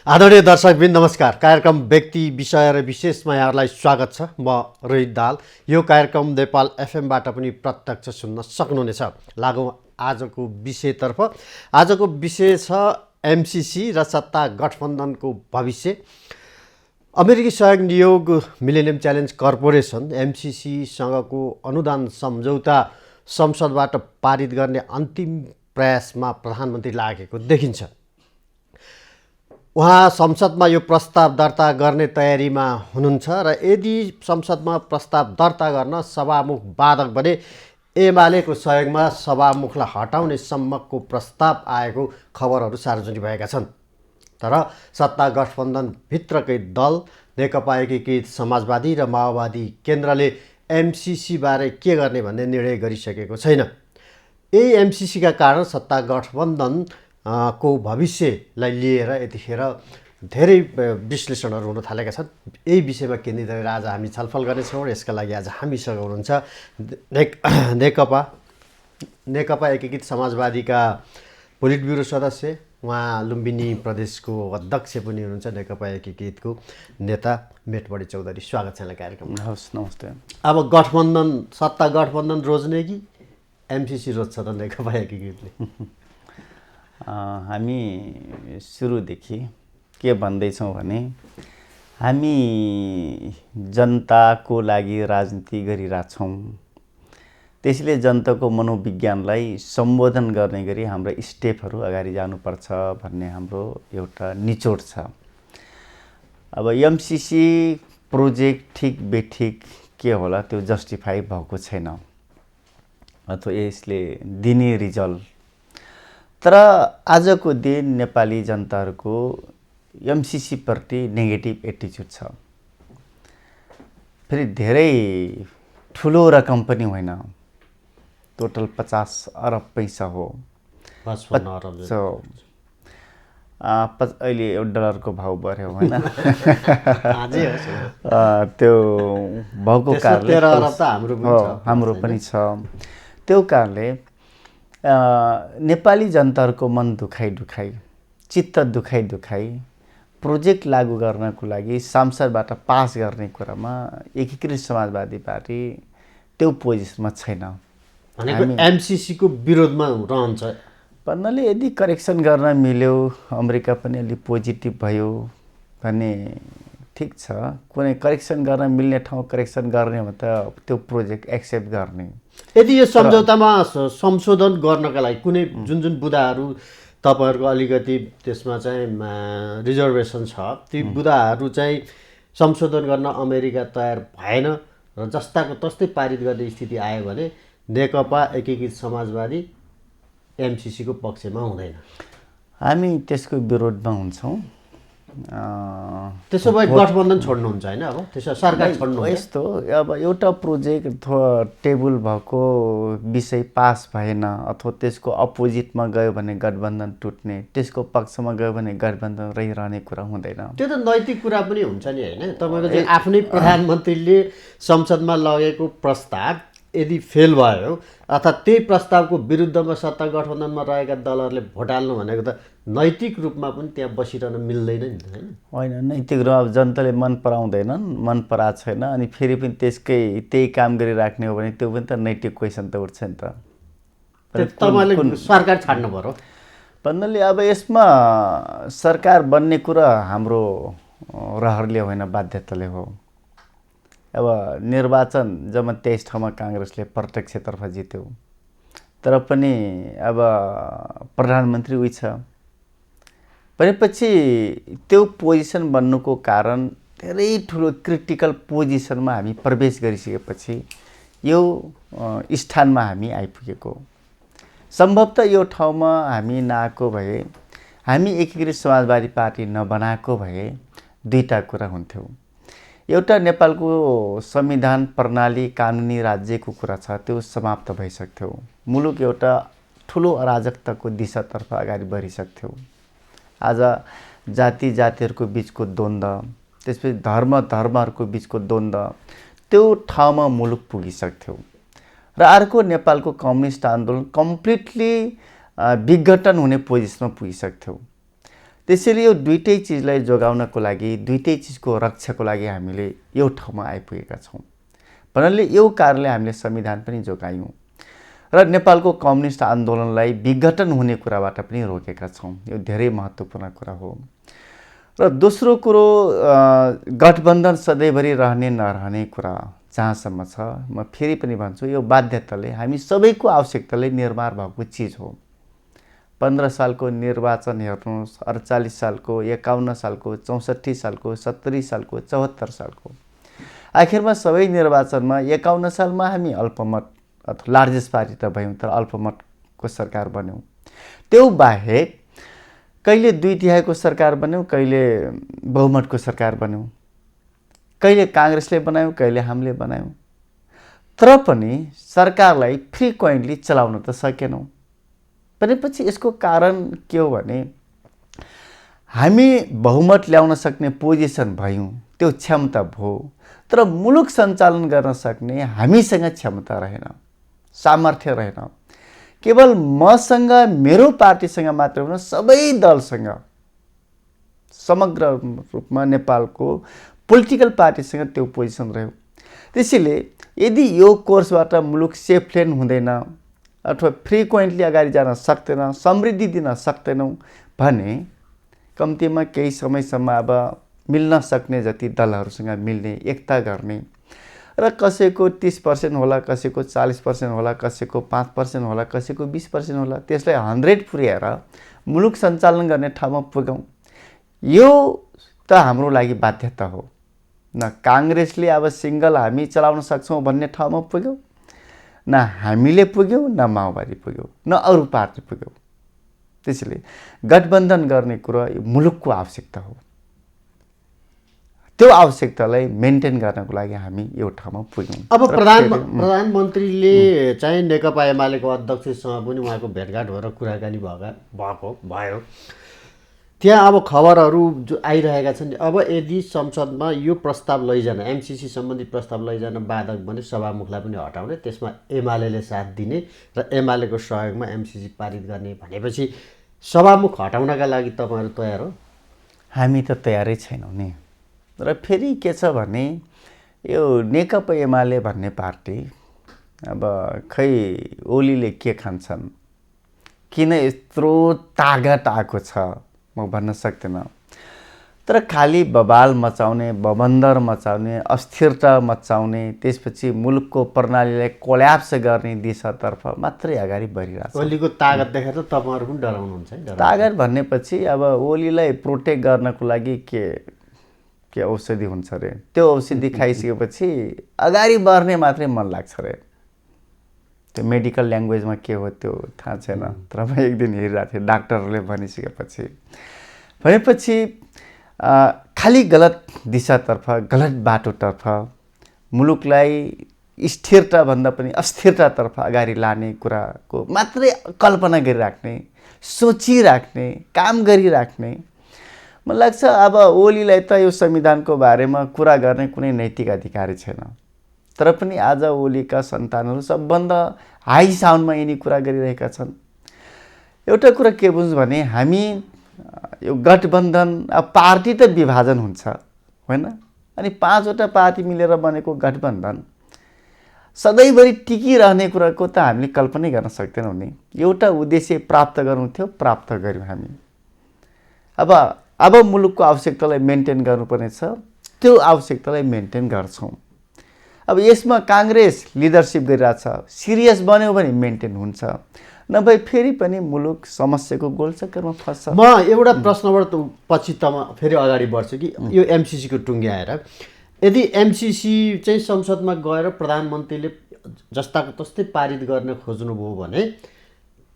आदरणीय दर्शकवृन्द नमस्कार। कार्यक्रम व्यक्ति विषय र विशेषमा यहाँहरूलाई स्वागत छ। म रोहित दाल। यो कार्यक्रम नेपाल एफएमबाट पनि प्रत्यक्ष सुन्न सक्नुहुनेछ। लागौँ आजको विषयतर्फ। आजको विषय छ एमसीसी र सत्ता गठबन्धनको भविष्य। अमेरिकी सहयोग नियोग मिलेनियम च्यालेन्ज कर्पोरेसन एमसीसीसँगको अनुदान सम्झौता संसदबाट पारित गर्ने अन्तिम प्रयासमा प्रधानमन्त्री लागेको देखिन्छ। उहाँ संसदमा यो प्रस्ताव दर्ता गर्ने तयारीमा हुनुहुन्छ र यदि संसदमा प्रस्ताव दर्ता गर्न सभामुख बाधक बने एमालेको सहयोगमा सभामुखलाई हटाउने सम्मको प्रस्ताव आएको खबरहरू सार्वजनिक भएका छन्। तर सत्ता गठबन्धनभित्रकै दल नेकपा एकीकृत समाजवादी र माओवादी केन्द्रले एमसीसीबारे के गर्ने भन्ने निर्णय गरिसकेको छैन। यही एमसीसीका कारण सत्ता गठबन्धन को भविष्यलाई लिएर यतिखेर धेरै विश्लेषणहरू हुन थालेका छन्। यही विषयमा केन्द्रित गरेर आज हामी छलफल गर्नेछौँ। यसका लागि आज हामीसँग हुनुहुन्छ नेकपा एकीकृत समाजवादीका पोलिट ब्युरो सदस्य, उहाँ लुम्बिनी प्रदेशको अध्यक्ष पनि हुनुहुन्छ, नेकपा एकीकृतको नेता मेटबडी चौधरी। स्वागत छ यहाँलाई कार्यक्रममा। हवस्, नमस्ते। अब गठबन्धन, सत्ता गठबन्धन रोज्ने कि एमसीसी रोज्छ त नेकपा एकीकृतले? हामी सुरुदेखि के भन्दैछौँ भने हामी जनताको लागि राजनीति गरिरहेछौँ। त्यसैले जनताको मनोविज्ञानलाई सम्बोधन गर्ने गरी हाम्रो स्टेपहरू अगाडि जानुपर्छ भन्ने हाम्रो एउटा निचोड छ। अब एमसीसी प्रोजेक्ट ठिक बेठिक के होला त्यो जस्टिफाई भएको छैन अथवा यसले दिने रिजल्ट। तर आजको दिन नेपाली जनताहरूको एमसीसी प्रति नेगेटिभ एटिच्युड छ। फेरि धेरै ठुलो रकम पनि होइन, टोटल 50 अरब पैसा हो। 55 अरब अहिले $1 भाउ बढ्यो होइन। त्यो भएको कारणले हाम्रो पनि छ। त्यो कारणले नेपाली जनताहरूको मन दुखाइ चित्त दुखाइ प्रोजेक्ट लागू गर्नको लागि संसदबाट पास गर्ने कुरामा एकीकृत समाजवादी पार्टी त्यो पोजिसनमा छैन। भनेको एमसीसीको विरोधमा रहन्छ भन्नाले यदि करेक्सन गर्न मिल्यो, अमेरिका पनि अलि पोजिटिभ भयो भने ठिक छ। कुनै करेक्सन गर्न मिल्ने ठाउँ करेक्सन गर्ने हो त त्यो प्रोजेक्ट एक्सेप्ट गर्ने। यदि यो सम्झौतामा संशोधन गर्नका लागि कुनै जुन बुदाहरू तपाईँहरूको अलिकति त्यसमा चाहिँ रिजर्भेसन छ, ती बुदाहरू चाहिँ संशोधन गर्न अमेरिका तयार भएन र जस्ताको तस्तै पारित गर्ने स्थिति आयो भने नेकपा एकीकृत समाजवादी एमसीसीको पक्षमा हुँदैन। हामी त्यसको विरोधमा हुन्छौँ। त्यसो भए गठबन्धन छोड्नुहुन्छ होइन? अब त्यसो सरकार छोड्नु यस्तो, अब एउटा प्रोजेक्ट टेबल भएको विषय पास भएन अथवा त्यसको अपोजिटमा गयो भने गठबन्धन टुट्ने, त्यसको पक्षमा गयो भने गठबन्धन रहिरहने कुरा हुँदैन। त्यो त नैतिक कुरा पनि हुन्छ नि होइन? तपाईँको चाहिँ आफ्नै प्रधानमन्त्रीले संसदमा लगेको प्रस्ताव यदि फेल भयो अथवा त्यही प्रस्तावको विरुद्धमा सत्ता गठबन्धनमा रहेका दलहरूले भोट हाल्नु भनेको त नैतिक रूपमा पनि त्यहाँ बसिरहन मिल्दैन नि त होइन? नैतिक रूपमा जनताले मन पराउँदैनन्, मन पराएको छैन, अनि फेरि पनि त्यही काम गरिराख्ने हो भने त्यो पनि त नैतिक क्वेसन त उठ्छ नि त। तपाईँले सरकार छाड्नु पर्यो भन्नाले अब यसमा सरकार बन्ने कुरा हाम्रो रहरले होइन, बाध्यताले हो। अब निर्वाचन जम्मा 23 ठाउँमा काङ्ग्रेसले प्रत्यक्षतर्फ जित्यो, तर पनि अब प्रधानमन्त्री उही छ भनेपछि त्यो पोजिसन बन्नुको कारण धेरै ठुलो क्रिटिकल पोजिसनमा हामी प्रवेश गरिसकेपछि यो स्थानमा हामी आइपुगेको। सम्भवतः यो ठाउँमा हामी नआएको भए, हामी एकीकृत समाजवादी पार्टी नबनाएको भए दुईटा कुरा हुन्थ्यो। एउटा नेपालको संविधान प्रणाली कानुनी राज्यको कुरा छ, त्यो समाप्त भइसक्थ्यो। मुलुक एउटा ठुलो अराजकताको दिशातर्फ अगाडि बढिसक्थ्यो। आज जातिहरूको बिचको द्वन्द्व, त्यसपछि धर्महरूको बिचको द्वन्द्व, त्यो ठाउँमा मुलुक पुगिसक्थ्यो। र अर्को नेपालको कम्युनिस्ट आन्दोलन कम्प्लिटली विघटन हुने पोजिसनमा पुगिसक्थ्यो। त्यसैले यो दुईटै चिजलाई जोगाउनको लागि दुईटै चिजको रक्षाको लागि हामीले यो ठाउँमा आइपुगेका छौँ भन्नाले यो कारणले हामीले संविधान पनि जोगायौँ र नेपालको कम्युनिस्ट आन्दोलनलाई विघटन हुने कुराबाट पनि रोकेका छौँ। यो धेरै महत्त्वपूर्ण कुरा हो। र दोस्रो कुरो गठबन्धन सधैँभरि रहने नरहने कुरा जहाँसम्म छ, म फेरि पनि भन्छु यो बाध्यताले हामी सबैको आवश्यकताले निर्माण भएको चिज हो। 15 सालको निर्वाचन हेर्नुहोस्, 48 सालको, 51 सालको, 64 सालको, 70 सालको, 74 सालको, आखिरमा सबै निर्वाचनमा 51 सालमा हामी अल्पमत अथवा लार्जेस्ट पार्टी त भयौँ तर अल्पमतको सरकार बन्यौँ। त्यो बाहेक कहिले 2/3 सरकार बन्यौँ, कहिले बहुमतको सरकार बन्यौँ, कहिले काङ्ग्रेसले बनायौँ, कहिले हामीले बनायौँ। तर पनि सरकारलाई फ्रिक्वेन्टली चलाउन त सकेनौँ। भनेपछि यसको कारण के हो भने हामी बहुमत ल्याउन सक्ने पोजिसन भयौँ, त्यो क्षमता भयो, तर मुलुक सञ्चालन गर्न सक्ने हामीसँग क्षमता रहेन, सामर्थ्य रहेन। केवल मसँग, मेरो पार्टीसँग मात्र होइन, सबै दलसँग, समग्र रूपमा नेपालको पोलिटिकल पार्टीसँग त्यो पोजिसन रह्यो। त्यसैले यदि यो कोर्सबाट मुलुक सेफ लेन हुँदैन अथवा फ्रिक्वेन्टली अगाडि जान सक्दैन, समृद्धि दिन सक्दैनौँ भने कम्तीमा केही समयसम्म अब मिल्न सक्ने जति दलहरूसँग मिल्ने, एकता गर्ने र कसैको 30% होला, कसैको 40% होला, कसैको 5% होला, कसैको 20% होला, त्यसलाई 100 पुर्याएर मुलुक सञ्चालन गर्ने ठाउँमा पुगौँ। यो त हाम्रो लागि बाध्यता हो। न काङ्ग्रेसले अब सिङ्गल हामी चलाउन सक्छौँ भन्ने ठाउँमा पुग्यौँ, न हामीले पुग्यौँ, न माओवादी पुग्यौँ, न अरू पार्टी पुग्यौँ। त्यसैले गठबन्धन गर्ने कुरा मुलुकको आवश्यकता हो। त्यो आवश्यकतालाई मेन्टेन गर्नको लागि हामी यो ठाउँमा पुग्यौँ। अब प्रधानमन्त्रीले चाहिँ नेकपा एमालेको अध्यक्षसँग पनि उहाँको भेटघाट भएर कुराकानी भयो। त्यहाँ अब खबरहरू जो आइरहेका छन्, अब यदि संसदमा यो प्रस्ताव लैजान, एमसिसी सम्बन्धी प्रस्ताव लैजान बाधक भने सभामुखलाई पनि हटाउने, त्यसमा एमाले साथ दिने र एमालेको सहयोगमा एमसिसी पारित गर्ने भनेपछि सभामुख हटाउनका लागि तपाईँहरू तयार हो? हामी त तयारै छैनौँ नि। र फेरि के छ भने यो नेकपा एमाले भन्ने पार्टी अब खै ओलीले के खान्छन्, किन यत्रो तागत आएको छ म भन्न सक्दिनँ। तर खालि बवाल मचाउने, बबन्दर मचाउने, अस्थिरता मचाउने, त्यसपछि मुलुकको प्रणालीलाई कोल्याप्स गर्ने दिशातर्फ मात्रै अगाडि बढिरहेछ। ओलीको तागत देखेर त तपाईँहरू पनि डराउनुहुन्छ है? तागत भनेपछि अब ओलीलाई प्रोटेक्ट गर्नको लागि के औषधि हुन्छ अरे, त्यो औषधि खाइसकेपछि अगाडि बढ्ने मात्रै मन लाग्छ अरे। त्यो मेडिकल ल्याङ्ग्वेजमा के हो त्यो थाहा छैन, तर म एक दिन हेरिरहेको थिएँ डाक्टरहरूले भनेपछि खालि गलत दिशातर्फ, गलत बाटोतर्फ मुलुकलाई स्थिरताभन्दा पनि अस्थिरतातर्फ अगाडि लाने कुराको मात्रै कल्पना गरिराख्ने, सोचिराख्ने, काम गरिराख्ने। मलाई लाग्छ अब ओलीलाई त यो संविधानको बारेमा कुरा गर्ने कुनै नैतिक अधिकार छैन। तर पनि आज ओलीका सन्तानहरू सबभन्दा हाई साउन्डमा यिनी कुरा गरिरहेका छन्। एउटा कुरा के बुझ्छ भने हामी यो गठबन्धन, अब पार्टी त विभाजन हुन्छ होइन, अनि 5वटा पार्टी मिलेर बनेको गठबन्धन सधैँभरि टिकिरहने कुराको त हामीले कल्पनै गर्न सक्दैनौँ नि। एउटा उद्देश्य प्राप्त गर्नु थियो, प्राप्त गऱ्यौँ हामी। अब मुलुकको आवश्यकतालाई मेन्टेन गर्नुपर्ने छ, त्यो आवश्यकतालाई मेन्टेन गर्छौँ। अब यसमा काङ्ग्रेस लिडरसिप गरिरहेछ, सिरियस बन्यो भने मेन्टेन हुन्छ, नभए फेरि पनि मुलुक समस्याको गोलचक्करमा फस्छ। म एउटा प्रश्नबाट पछि फेरि अगाडि बढ्छु कि यो एमसिसीको टुङ्ग्याएर, यदि एमसिसी चाहिँ संसदमा गएर प्रधानमन्त्रीले जस्ताको तस्तै पारित गर्न खोज्नुभयो भने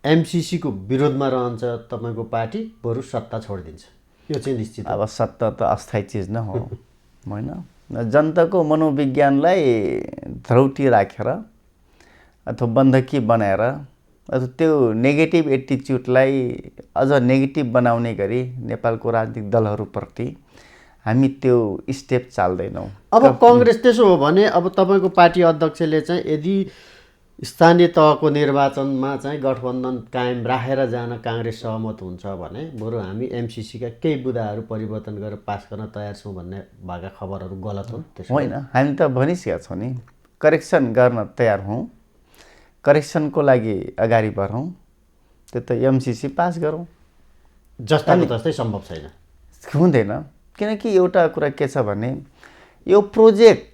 एमसिसीको विरोधमा रहन्छ तपाईँको पार्टी, बरु सत्ता छोडिदिन्छ, यो चाहिँ निश्चित। अब सत्ता त अस्थायी चिज न हो होइन। जनताको मनोविज्ञानलाई धरौटी राखेर अथवा बन्धकी बनाएर अथवा त्यो नेगेटिभ एटिच्युडलाई अझ नेगेटिभ बनाउने गरी नेपालको राजनीतिक दलहरूप्रति हामी त्यो स्टेप चाल्दैनौँ। अब कङ्ग्रेस त्यसो हो भने अब तपाईँको पार्टी अध्यक्षले चाहिँ यदि स्थानीय तहको निर्वाचनमा चाहिँ गठबन्धन कायम राखेर जान काङ्ग्रेस सहमत हुन्छ भने बरु हामी एमसिसीका केही बुदाहरू परिवर्तन गरेर पास गर्न तयार छौँ भन्ने भएका खबरहरू गलत हुन्? त्यसो होइन, हामी त भनिसकेका छौँ नि, करेक्सन गर्न तयार हौँ, करेक्सनको लागि अगाडि बढौँ, त्यो त एमसिसी पास गरौँ। जस्ताको तस्तै सम्भव छैन, हुँदैन। किनकि एउटा कुरा के छ भने यो प्रोजेक्ट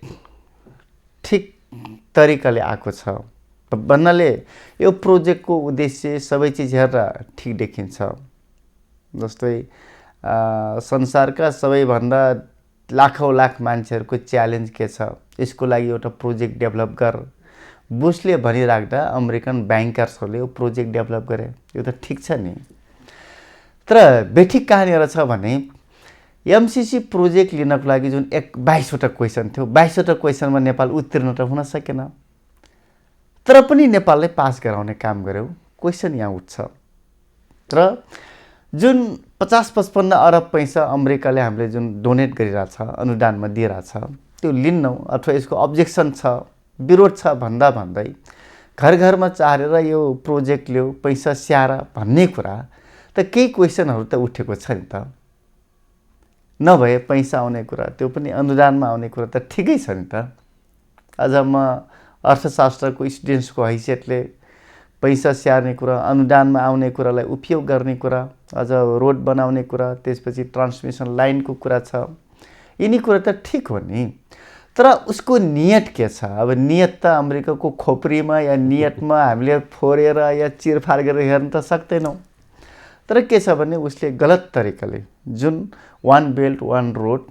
ठिक तरिकाले आएको छ भन्नाले यो प्रोजेक्टको उद्देश्य सबै चिज हेरेर ठिक देखिन्छ। जस्तै संसारका सबैभन्दा लाखौँ लाख मान्छेहरूको च्यालेन्ज के छ, यसको लागि एउटा प्रोजेक्ट डेभलप गर। बुसले भनिराख्दा अमेरिकन ब्याङ्कर्सहरूले यो प्रोजेक्ट डेभलप गरे, यो त ठिक छ नि। तर बेठिक कहाँनिर छ भने एमसिसी प्रोजेक्ट लिनको लागि जुन 22वटा क्वेसन थियो, 22वटा क्वेसनमा नेपाल उत्तीर्ण त हुन सकेन, तर पनि नेपाललाई पास गराउने काम गर्यो। क्वेसन यहाँ उठ्छ र जुन 50-55 अरब पैसा अमेरिकाले हामीले जुन डोनेट गरिरहेछ, अनुदानमा दिइरहेछ, त्यो लिन्नौ अथवा यसको अब्जेक्सन छ, विरोध छ भन्दा भन्दै घर घरमा चारेर यो प्रोजेक्ट ल्याऊ, पैसा स्याहार भन्ने कुरा त केही क्वेसनहरू त उठेको छ नि त। नभए पैसा आउने कुरा, त्यो पनि अनुदानमा आउने कुरा त ठिकै छ नि त। अझ म अर्थशास्त्रको स्टुडेन्ट्सको हैसियतले पैसा स्याहार्ने कुरा, अनुदानमा आउने कुरालाई उपयोग गर्ने कुरा, अझ रोड बनाउने कुरा, त्यसपछि ट्रान्समिसन लाइनको कुरा छ, यिनी कुरा त ठिक हो नि। तर उसको नियत के छ? अब नियत त अमेरिकाको खोपरीमा या नियतमा हामीले फोरेर या चिरफार गरेर हेर्न त सक्दैनौँ। तर के छ भने उसले गलत तरिकाले जुन वान बेल्ट वान रोड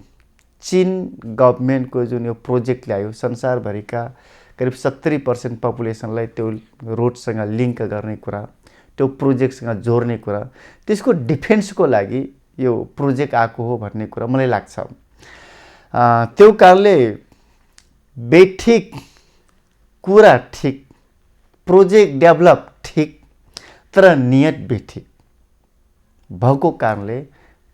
चीन गभर्मेन्टको जुन यो प्रोजेक्ट ल्यायो, संसारभरिका करिब 70% पपुलेसनलाई त्यो रोडसँग लिङ्क गर्ने कुरा, त्यो प्रोजेक्टसँग जोड्ने कुरा, त्यसको डिफेन्सको लागि यो प्रोजेक्ट आएको हो भन्ने कुरा मलाई लाग्छ। त्यो कारणले बेठिक कुरा ठिक, प्रोजेक्ट डेभलप ठिक, तर नियत बेठिक भएको कारणले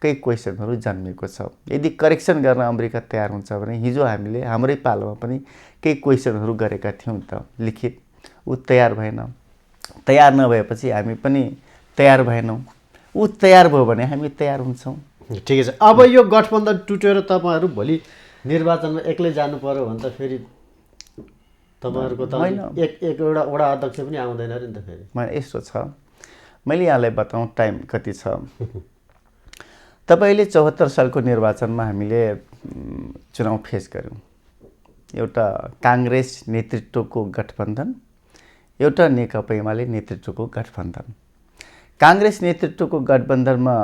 केही क्वेसनहरू जन्मेको छ। यदि करेक्सन गर्न अमेरिका तयार हुन्छ भने हिजो हामीले हाम्रै पालोमा पनि केही क्वेसनहरू गरेका थियौँ त लिखित, ऊ तयार भएन। तयार नभएपछि हामी पनि तयार भएनौँ। ऊ तयार भयो भने हामी तयार हुन्छौँ। ठिकै छ। अब यो गठबन्धन टुटेर तपाईँहरू भोलि निर्वाचनमा एक्लै जानु पर्यो भने त फेरि तपाईँहरूको त एउटा वडा अध्यक्ष पनि आउँदैन अरे नि त फेरि। यस्तो छ, मैले यहाँलाई बताउँ टाइम कति छ। तपाईँले 74 सालको निर्वाचनमा हामीले चुनाव फेस गऱ्यौँ। एउटा काङ्ग्रेस नेतृत्वको गठबन्धन, एउटा नेकपा एमाले नेतृत्वको गठबन्धन। काङ्ग्रेस नेतृत्वको गठबन्धनमा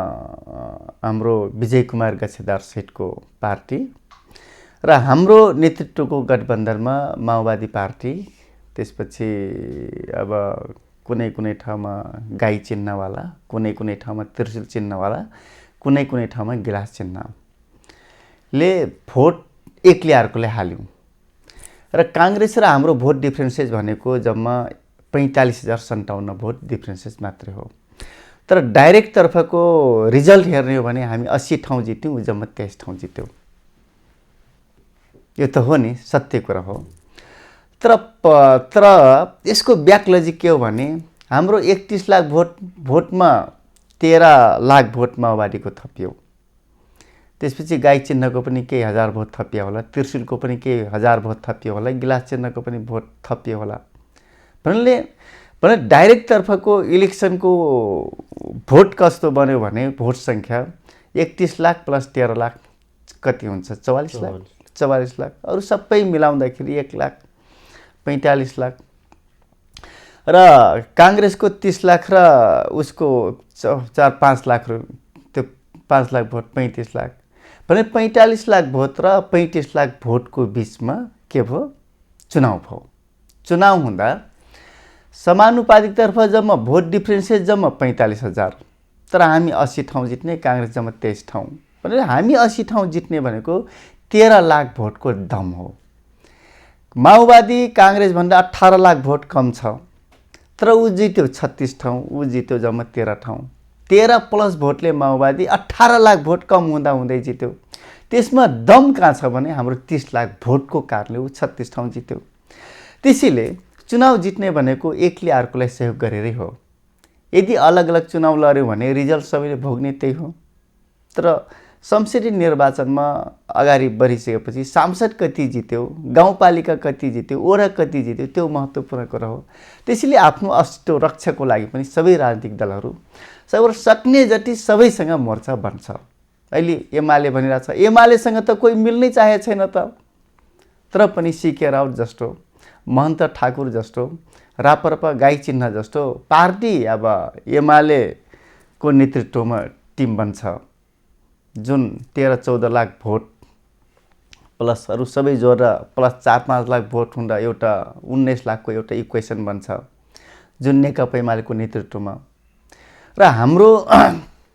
हाम्रो विजय कुमार गच्छेदार सहितको पार्टी र हाम्रो नेतृत्वको गठबन्धनमा माओवादी पार्टी, त्यसपछि अब कुनै कुनै ठाउँमा गाई चिन्हवाला, कुनै कुनै ठाउँमा त्रिशूल चिन्हवाला, कुनै कुनै ठाउँमा गिलास चिन्हले भोट एक्लै अर्कोले हाल्यौँ। र काङ्ग्रेस र हाम्रो भोट डिफ्रेन्सेस भनेको जम्मा 45,057 भोट डिफ्रेन्सेस मात्रै हो। तर डाइरेक्ट तर्फको रिजल्ट हेर्ने हो भने हामी 80 ठाउँ जित्यौँ, जम्मा 23 ठाउँ जित्यौँ। यो त हो नि, सत्य कुरा हो। तर यसको ब्याक लजिक के हो भने हाम्रो 31 लाख भोटमा 13 लाख भोट माओवादीको थपियो। त्यसपछि गाई चिन्हको पनि केही हजार भोट थपियो होला, त्रिशूलको पनि केही हजार भोट थपियो होला, गिलास चिन्हको पनि भोट थपियो होला। भने डाइरेक्ट तर्फको इलेक्सनको भोट कस्तो बन्यो भने भोट सङ्ख्या 31 लाख प्लस 13 लाख कति हुन्छ? 44 लाख। 44 लाख। अरू सबै मिलाउँदाखेरि 1,45,00,000 लाख। र काङ्ग्रेसको 30 लाख र उसको 4-5 लाख, त्यो 5 लाख भोट 35 लाख। भने 45 लाख भोट र 35 लाख भोटको बिचमा के भयो? चुनाव भयो। चुनाव हुँदा समानुपातिकतर्फ जम्मा भोट डिफ्रेन्सेस जम्मा 45,000, तर हामी 80 ठाउँ जित्ने, काङ्ग्रेस जम्मा 23 ठाउँ। भनेर हामी 80 ठाउँ जित्ने भनेको 13 लाख भोटको दम हो। माओवादी काङ्ग्रेसभन्दा 18 लाख भोट कम छ, तर ऊ जित्यो 36 ठाउँ, ऊ जित्यो जम्मा 13 ठाउँ। 13 प्लस भोटले माओवादी 18 लाख भोट कम हुँदा हुँदै जित्यो। त्यसमा दम कहाँ छ भने हाम्रो 30 लाख भोटको कारणले ऊ 36 ठाउँ जित्यो। त्यसैले चुनाव जित्ने भनेको एकले अर्कोलाई सहयोग गरेरै हो। यदि अलग अलग चुनाव लड्यो भने रिजल्ट सबैले भोग्ने त्यही हो। तर संसदीय निर्वाचनमा अगाडि बढिसकेपछि सांसद कति जित्यो, गाउँपालिका कति जित्यो, वडा कति जित्यो, त्यो महत्त्वपूर्ण कुरा हो। त्यसैले आफ्नो अस्तित्व रक्षाको लागि पनि सबै राजनीतिक दलहरू सबै सक्ने जति सबैसँग मोर्चा बन्छ। अहिले एमाले भनिरहेछ, एमालेसँग त कोही मिल्नै चाहेको छैन त। तर पनि सीके राउत जस्तो, महन्त ठाकुर जस्तो, रापरपा गाई चिन्ह जस्तो पार्टी अब एमालेको नेतृत्वमा टिम बन्छ, जुन 13-14 लाख भोट प्लस अरू सबै जोडेर प्लस 4-5 लाख भोट हुँदा एउटा 19 लाखको एउटा इक्वेसन बन्छ, जुन नेकपा एमालेको नेतृत्वमा। र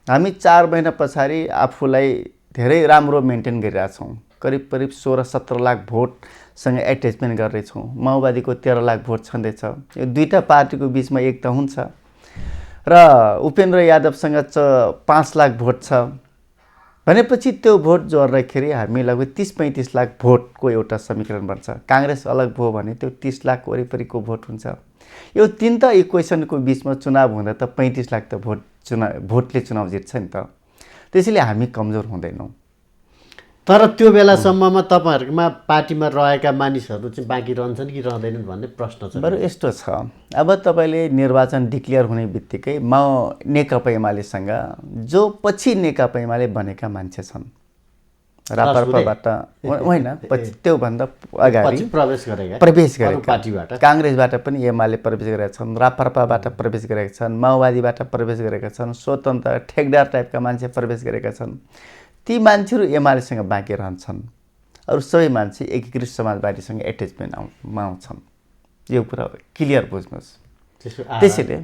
हामी 4 महिना पछाडि आफूलाई धेरै राम्रो मेन्टेन गरिरहेछौँ। करिब 16-17 लाख भोटसँग एट्याचमेन्ट गर्दैछौँ। माओवादीको 13 लाख भोट छँदैछ। यो दुईटा पार्टीको बिचमा एकता हुन्छ। र उपेन्द्र यादवसँग 5 लाख भोट छ भनेपछि त्यो भोट जोड्दाखेरि हामी लगभग 30-35 लाख भोटको एउटा समीकरण बन्छ। काङ्ग्रेस अलग भयो भने त्यो 30 लाख वरिपरिको भोट हुन्छ। यो तीनटा इक्वेसनको बिचमा चुनाव हुँदा त 35 लाख त भोटले चुनाव जित्छ नि त। त्यसैले हामी कमजोर हुँदैनौँ। तर त्यो बेलासम्ममा तपाईँहरूमा पार्टीमा रहेका मानिसहरू चाहिँ बाँकी रहन्छन् कि रहँदैनन् भन्ने प्रश्न छ। बरु यस्तो छ, अब तपाईँले निर्वाचन डिक्लेयर हुने बित्तिकै नेकपा एमालेसँग जो पछि नेकपा एमाले बनेका मान्छे छन्, रापरपाबाट होइन, पछि त्योभन्दा अगाडि प्रवेश गरेका, काङ्ग्रेसबाट पनि एमाले प्रवेश गरेका छन्, रापरपाबाट प्रवेश गरेका छन्, माओवादीबाट प्रवेश गरेका छन्, स्वतन्त्र ठेकदार टाइपका मान्छे प्रवेश गरेका छन्। ती मान्छेहरू एमालेसँग बाँकी रहन्छन्। अरू सबै मान्छे एकीकृत समाजवादीसँग एट्याचमेन्टमा आउँछन्। यो कुरा क्लियर बुझ्नुहोस्। त्यसैले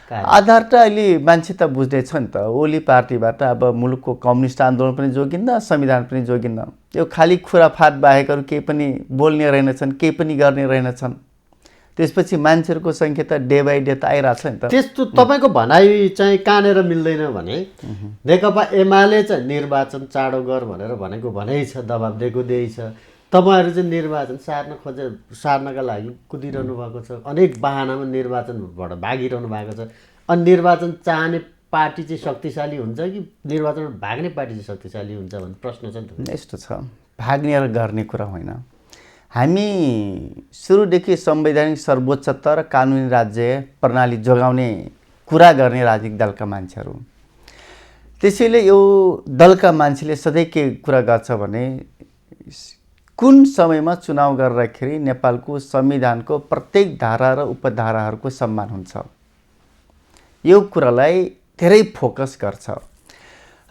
आधार त अहिले मान्छे त बुझ्दैछ नि त। ओली पार्टीबाट अब मुलुकको कम्युनिस्ट आन्दोलन पनि जोगिन्न, संविधान पनि जोगिन्न। यो खाली खुराफाट बाहेक अरू केही पनि बोल्ने रहेनछन्, केही पनि गर्ने रहेनछन्। त्यसपछि मान्छेहरूको सङ्ख्या त डे बाई डे त आइरहेछ नि त। त्यस्तो तपाईँको भनाइ चाहिँ कहाँनिर मिल्दैन भने नेकपा एमाले चाहिँ निर्वाचन चाँडो गर भनेर भनेको भनाइ छ, दबाब दिएको त्यही छ। तपाईँहरू चाहिँ निर्वाचन सार्नका लागि कुदिरहनु भएको छ। अनेक बाहनामा निर्वाचनबाट भागिरहनु भएको छ। अनि निर्वाचन चाहने पार्टी चाहिँ शक्तिशाली हुन्छ कि निर्वाचनबाट भाग्ने पार्टी चाहिँ शक्तिशाली हुन्छ भन्ने प्रश्न छ नि त। यस्तो छ, भाग्ने र गर्ने कुरा होइन। हामी सुरुदेखि संवैधानिक सर्वोच्चता र कानुनी राज्य प्रणाली जोगाउने कुरा गर्ने राजनीतिक दलका मान्छेहरू। त्यसैले यो दलका मान्छेले सधैँ के कुरा गर्छ भने कुन समयमा चुनाव गर्दाखेरि नेपालको संविधानको प्रत्येक धारा र उपधाराहरूको सम्मान हुन्छ, यो कुरालाई धेरै फोकस गर्छ।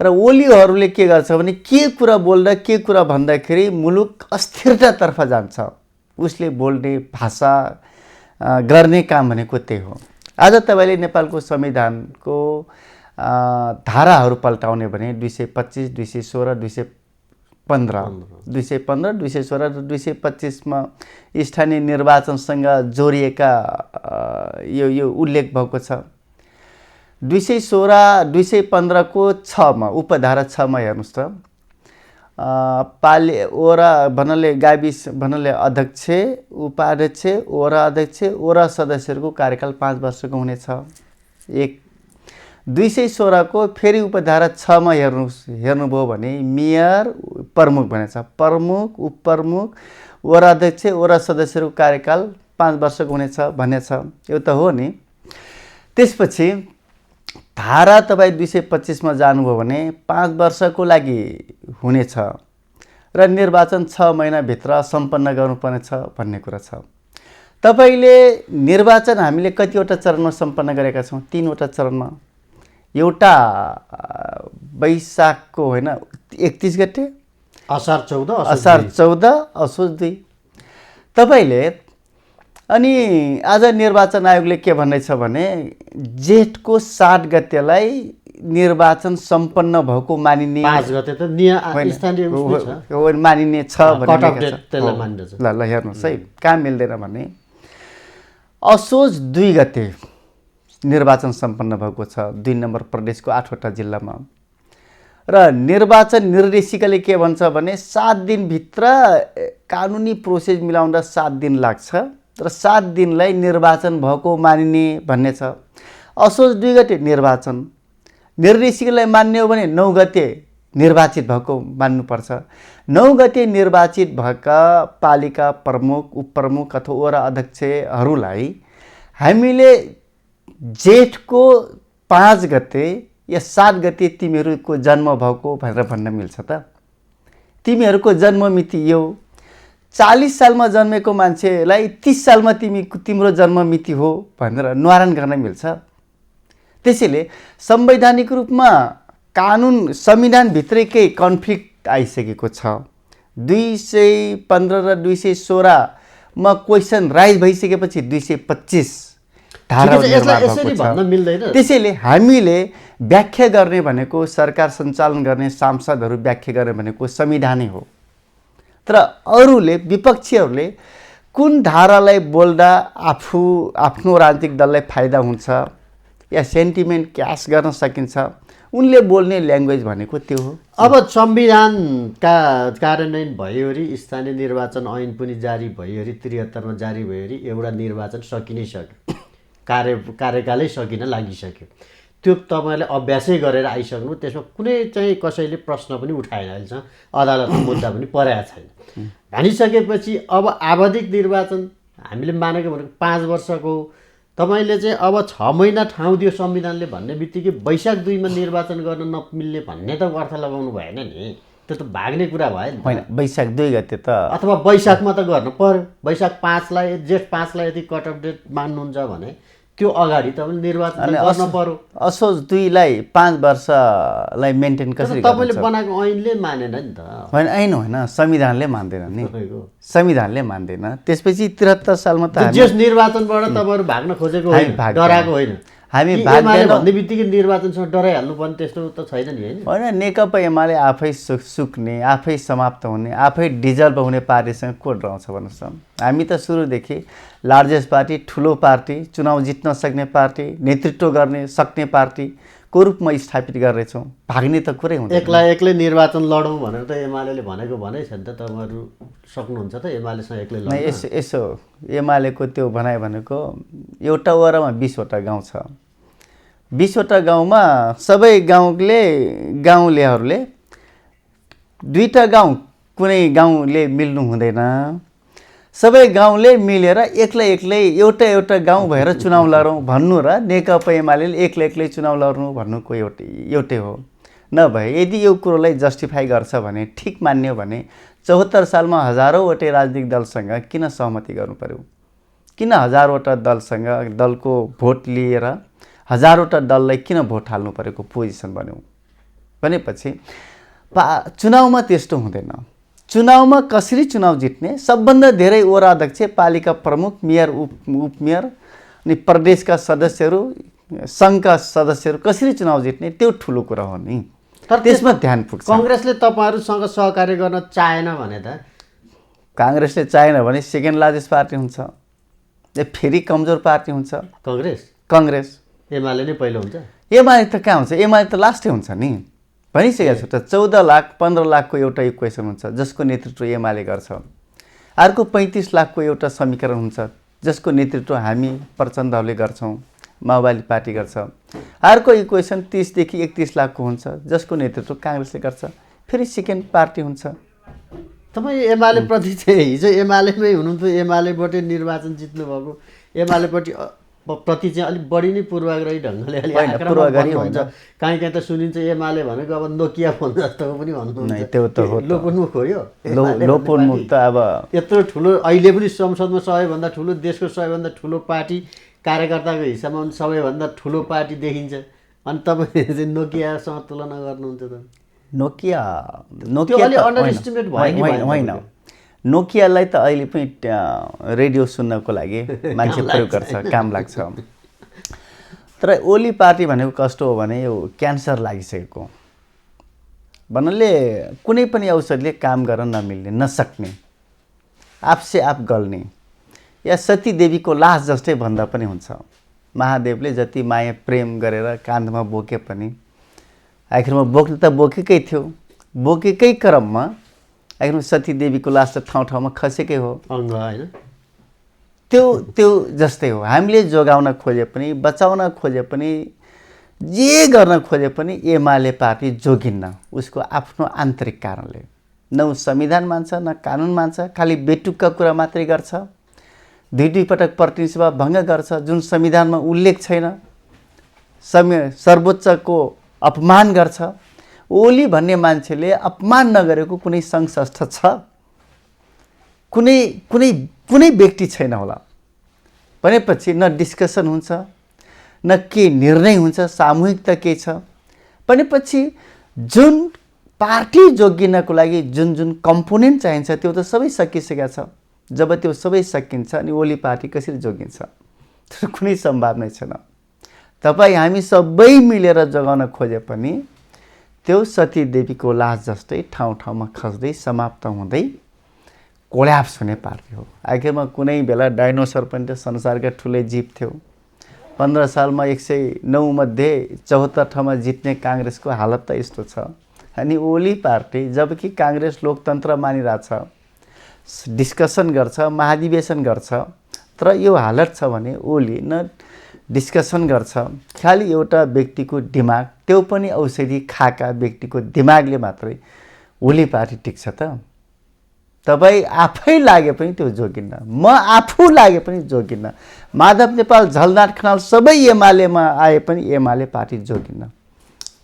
र ओलीहरूले के गर्छ भने के कुरा बोल्दा के कुरा भन्दाखेरि मुलुक अस्थिरतातर्फ जान्छ। उसले बोल्ने भाषा गर्ने काम भनेको त्यही हो। आज तपाईँले नेपालको संविधानको धाराहरू पल्टाउने भने 225, 216, 215, 216 र 225मा स्थानीय निर्वाचनसँग जोडिएका यो उल्लेख भएको छ। 216, 215 को 6मा उपधारा 6मा हेर्नुहोस् त, ओरा भन्नाले गाविस भन्नाले अध्यक्ष, उपाध्यक्ष, ओरा अध्यक्ष, ओरा सदस्यहरूको कार्यकाल 5 वर्षको हुनेछ। 1 216 को फेरि उपधारा 6मा हेर्नुभयो भने मेयर प्रमुख भनेछ। प्रमुख, उपप्रमुख, ओरा अध्यक्ष, ओरा सदस्यहरूको कार्यकाल 5 वर्षको हुनेछ भन्ने छ। यो त हो नि। त्यसपछि धारा तपाईँ 225मा जानुभयो भने 5 वर्षको लागि हुनेछ र निर्वाचन 6 महिनाभित्र सम्पन्न गर्नुपर्नेछ भन्ने कुरा छ। तपाईँले निर्वाचन हामीले कतिवटा चरणमा सम्पन्न गरेका छौँ? 3वटा चरणमा। एउटा वैशाखको होइन 31 गते, असार 14, असोज 2। तपाईँले अनि आज निर्वाचन आयोगले के भन्दैछ भने जेठको 7 गतेलाई निर्वाचन सम्पन्न भएको मानिने, 5 गते त मानिने छ भन्ने। ल हेर्नुहोस् है कहाँ मिल्दैन भने असोज 2 गते निर्वाचन सम्पन्न भएको छ 2 नम्बर प्रदेशको 8वटा जिल्लामा। र निर्वाचन निर्देशिकाले के भन्छ भने 7 दिनभित्र कानुनी प्रोसेस मिलाउँदा 7 दिन लाग्छ। तर 7 दिनलाई निर्वाचन भएको मानिने भन्ने छ। असोज 2 गते निर्वाचन, निर्देशिकालाई मान्ने हो भने 9 गते निर्वाचित भएको मान्नुपर्छ। 9 गते निर्वाचित भएका पालिका प्रमुख, उपप्रमुख अथवा वडा अध्यक्षहरूलाई हामीले जेठको 5 गते या 7 गते तिमीहरूको जन्म भएको भनेर भन्न मिल्छ त? तिमीहरूको जन्म मिति यो 40 सालमा जन्मेको मान्छेलाई 30 सालमा तिम्रो जन्म मिति हो भनेर न्वारण गर्न मिल्छ? त्यसैले संवैधानिक रूपमा कानुन संविधानभित्रैकै कन्फ्लिक्ट आइसकेको छ। 215 र 216 मा क्वेसन राइज भइसकेपछि 225 धारा यसरी भन्न मिल्दैन। त्यसैले हामीले व्याख्या गर्ने भनेको सरकार सञ्चालन गर्ने सांसदहरू व्याख्या गर्ने भनेको संविधानै हो। तर अरूले, विपक्षीहरूले कुन धारालाई बोल्दा आफ्नो राजनीतिक दललाई फाइदा हुन्छ या सेन्टिमेन्ट क्यास गर्न सकिन्छ, उनले बोल्ने ल्याङ्ग्वेज भनेको त्यो हो। अब संविधानका कार्यान्वयन भइवरी स्थानीय निर्वाचन ऐन पनि जारी भइवरी 73 मा जारी भइवरी एउटा निर्वाचन सकिनै सक्यो, कार्यकालै सकिन लागिसक्यो। त्यो तपाईँले अभ्यासै गरेर आइसक्नु, त्यसमा कुनै चाहिँ कसैले प्रश्न पनि उठाएन, अहिलेसम्म अदालतको मुद्दा पनि परेको छैन। भनिसकेपछि अब आवधिक निर्वाचन हामीले मानेको भनेको 5 वर्षको, तपाईँले चाहिँ अब 6 महिना ठाउँ दियो संविधानले भन्ने बित्तिकै वैशाख 2 मा निर्वाचन गर्न नमिल्ने भन्ने त अर्थ लगाउनु भएन नि, त्यो त भाग्ने कुरा भयो नि। होइन, वैशाख 2 गते त अथवा वैशाखमा त गर्नु पर्यो। वैशाख 5 लाई, जेठ 5 लाई यदि कट अफ डेट मान्नुहुन्छ भने त्यो अगाडि तपाईँले निर्वाचन गर्न पर्यो। असोज 2 लाई 5 वर्षलाई मेन्टेन कसरी गर्नुहुन्छ? तपाईँले बनाएको ऐनले मानेन नि त। होइन, ऐन होइन, संविधानले मान्दैन नि, संविधानले मान्दैन। त्यसपछि 73 सालमा त जस निर्वाचनबाट तपाईँहरू भाग्न खोजेको होइन, डराएको होइन। हामी भन्ने बित्तिकै निर्वाचनसँग डराइहाल्नु पर्ने त्यस्तो त छैन नि, होइन? होइन, नेकपा एमाले आफै सुक्ने, आफै समाप्त हुने, आफै डिजल्भ हुने पार्टीसँग को डराउँछ भन्नुहोस् त? हामी त सुरुदेखि लार्जेस्ट पार्टी, ठुलो पार्टी, चुनाव जित्न सक्ने पार्टी, नेतृत्व गर्ने सक्ने पार्टीको रूपमा स्थापित गरेछौँ। भाग्ने त कुरै हुँदैन। एक्लै निर्वाचन लडौँ भनेर त एमाले भनेको भनै छ नि त। तपाईँहरू सक्नुहुन्छ त एमालेसँग एक्लै लड्न? यसो एमालेको त्यो भनाइ भनेको एउटा वडामा 20 वटा गाउँ छ। 20 वटा गाउँमा सबै गाउँलेहरूले 2टा गाउँ कुनै गाउँले मिल्नु हुँदैन। सबै गाउँले मिलेर एक्लै एउटा गाउँ भएर चुनाव लडौँ भन्नु र नेकपा एमाले एक्लै चुनाव लड्नु भन्नुको एउटै हो। नभए यदि यो कुरोलाई जस्टिफाई गर्छ भने, ठिक मान्ने हो भने 74 सालमा हजारौँवटै राजनीतिक दलसँग किन सहमति गर्नु पर्यो? किन हजारवटा दलको भोट लिएर हजारवटा दललाई किन भोट हाल्नु परेको पोजिसन बन्यो भनेपछि चुनावमा त्यस्तो हुँदैन। चुनावमा कसरी चुनाव जित्ने, सबभन्दा धेरै वडा अध्यक्ष, पालिका प्रमुख, मेयर, उपमेयर अनि प्रदेशका सदस्यहरू, सङ्घका सदस्यहरू कसरी चुनाव जित्ने, त्यो ठुलो कुरा हो नि। तर त्यसमा ध्यान पुग्छ। काङ्ग्रेसले तपाईँहरूसँग सहकार्य गर्न चाहेन भने त? काङ्ग्रेसले चाहेन भने सेकेन्ड लार्जेस्ट पार्टी हुन्छ, फेरि कमजोर पार्टी हुन्छ काङ्ग्रेस। एमाले नै पहिलो हुन्छ? एमाले त कहाँ हुन्छ, एमाले त लास्टै हुन्छ नि। भनिसकेको छु त, 14 लाख 15 लाखको एउटा इक्वेसन हुन्छ जसको नेतृत्व एमाले गर्छ। अर्को 35 लाखको एउटा समीकरण हुन्छ जसको नेतृत्व हामी प्रचण्डहरूले गर्छौँ, माओवादी पार्टी गर्छ। अर्को इक्वेसन 30 देखि 31 लाखको हुन्छ जसको नेतृत्व काङ्ग्रेसले गर्छ। फेरि सेकेन्ड पार्टी हुन्छ। तपाईँ एमाले प्रति चाहिँ हिजो एमालेमै हुनुहुन्थ्यो, एमालेबाटै निर्वाचन जित्नुभएको, एमालेपट्टि प्रति चाहिँ अलिक बढी नै पूर्वाग्रही ढङ्गले अलिक आक्रामक हुन्छ। कहीँ त सुनिन्छ एमाले भनेको अब नोकिया फोन जस्तोको पनि भन्नुहुन्छ। त्यो त हो, लोपोन्मुख हो यो। लोपोन्मुख त अब यत्रो ठुलो, अहिले पनि संसदमा सबैभन्दा ठुलो, देशको सबैभन्दा ठुलो पार्टी, कार्यकर्ताको हिसाबमा सबैभन्दा ठुलो पार्टी देखिन्छ, अनि तपाईँ चाहिँ नोकियासँग तुलना गर्नुहुन्छ त? नोकिया अलि अन्डर एस्टिमेट भयो कि होइन? नोकियालाई त अहिले पनि रेडियो सुन्नको लागि मान्छे प्रयोग गर्छ, काम लाग्छ। तर ओली पार्टी भनेको कस्तो हो भने यो क्यान्सर लागिसकेको भन्नाले कुनै पनि औषधिले काम गर्न नमिल्ने, नसक्ने, आफसे आफ गल्ने, या सती देवीको लास जस्तै भन्दा पनि हुन्छ। महादेवले जति माया प्रेम गरेर काँधमा बोके पनि आखिरमा बोक्नु त बोकेकै थियो, बोकेकै क्रममा आखिरमा सती देवीको लास त ठाउँ ठाउँमा खसेकै हो। अङ्ग होइन, त्यो जस्तै हो। हामीले जोगाउन खोजे पनि, बचाउन खोजे पनि, जे गर्न खोजे पनि एमाले पार्टी जोगिन्न उसको आफ्नो आन्तरिक कारणले। न ऊ संविधान मान्छ न कानुन मान्छ, खालि बेटुक्का कुरा मात्रै गर्छ। दुई पटक प्रतिनिधि सभा भङ्ग गर्छ जुन संविधानमा उल्लेख छैन। सर्वोच्चको अपमान गर्छ। ओली भन्ने मान्छेले अपमान नगरेको कुनै सङ्घ संस्था छ? कुनै कुनै कुनै व्यक्ति छैन होला। भनेपछि न डिस्कसन हुन्छ न के निर्णय हुन्छ, सामूहिकता के छ भनेपछि जुन पार्टी जोगिनको लागि जुन जुन कम्पोनेन्ट चाहिन्छ त्यो त सबै सकिसकेका छ। जब त्यो सबै सकिन्छ अनि ओली पार्टी कसरी जोगिन्छ? त्यो कुनै सम्भावना छैन। तपाईँ हामी सबै मिलेर जोगाउन खोजे पनि त्यो सती देवीको लास जस्तै ठाउँ ठाउँमा खस्दै समाप्त हुँदै कोल्याप्स हुने पार्टी हो। आखिरमा कुनै बेला डाइनोसर पनि त संसारका ठुलै जीव थियो। 15 सालमा 109 मध्ये 74 ठाउँमा जित्ने काङ्ग्रेसको हालत त यस्तो छ। अनि ओली पार्टी जबकि काङ्ग्रेस लोकतन्त्र मानिरहेछ, डिस्कसन गर्छ, महाधिवेशन गर्छ, तर यो हालत छ भने ओली न डिस्कसन गर्छ, खालि एउटा व्यक्तिको दिमाग, त्यो पनि औषधि खाएका व्यक्तिको दिमागले मात्रै ओली पार्टी टिक्छ त? तपाईँ आफै लागे पनि त्यो जोगिन्न, म आफू लागे पनि जोगिन्न, माधव नेपाल, झलनाथ खनाल सबै एमालेमा आए पनि एमाले पार्टी जोगिन्न।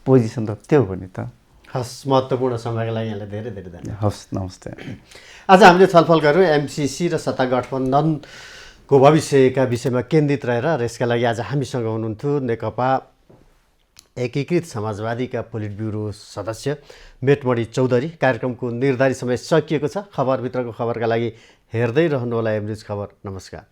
पोजिसन त त्यो हो नि त। हस्, महत्त्वपूर्ण समयको लागि यहाँलाई धेरै धेरै धन्यवाद। हस्, नमस्ते। आज हामीले छलफल गऱ्यौँ एमसिसी र सत्ता गठबन्धनको भविष्यका विषयमा केन्द्रित रहेर, र यसका लागि आज हामीसँग हुनुहुन्थ्यो नेकपा एकीकृत समाजवादीका पोलिट ब्युरो सदस्य मेटमणि चौधरी। कार्यक्रमको निर्धारित समय सकिएको छ। खबरभित्रको खबरका लागि हेर्दै रहनुहोला एमन्युज खबर। नमस्कार।